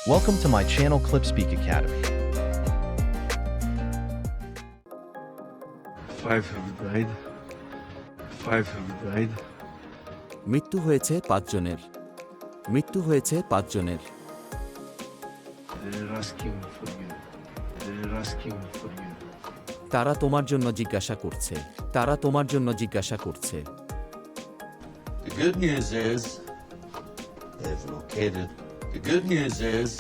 Welcome to my channel ClipSpeak Academy. 5 have died. 5 have died. মৃত্যু হয়েছে 5 জনের। মৃত্যু হয়েছে 5 জনের। They're asking for you. They're asking for you. তারা তোমার জন্য জিজ্ঞাসা করছে। তারা তোমার জন্য জিজ্ঞাসা করছে। The good news is they've located. The good news is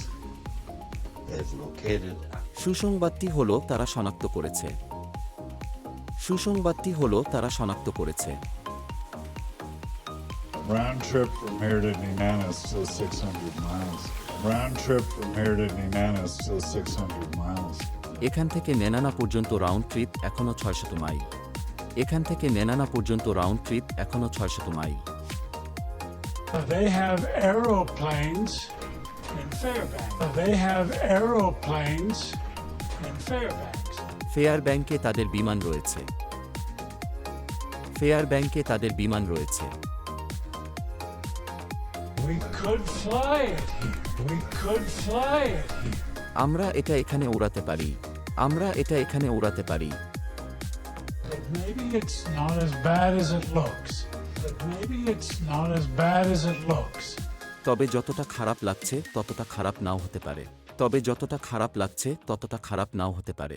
they've located. সুসংবাদটি হলো তারা শনাক্ত করেছে। সুসংবাদটি হলো তারা শনাক্ত করেছে। Round trip from here to Nenana is still 600 miles. Round trip from here to Nenana is still 600 miles. এখান থেকে নেনানা পর্যন্ত রাউন্ড ট্রিপ এখনো 600 মাইল। এখান থেকে নেনানা পর্যন্ত রাউন্ড ট্রিপ এখনো 600 mile. They have aeroplanes in Fairbanks. They have aeroplanes in Fairbanks. Fair ব্যাংকে তাদের বিমান রয়েছে। ফেয়ার ব্যাংকে তাদের বিমান রয়েছে। We could fly it here. We could fly it here. আমরা এটা এখানে উড়াতে পারি। আমরা এটা এখানে উড়াতে পারি। But maybe it's not as bad as it looks. But maybe it's not as bad as it looks. তবে যতটা খারাপ লাগছে ততটা খারাপ নাও হতে পারে। তবে যতটা খারাপ লাগছে ততটা খারাপ নাও হতে পারে।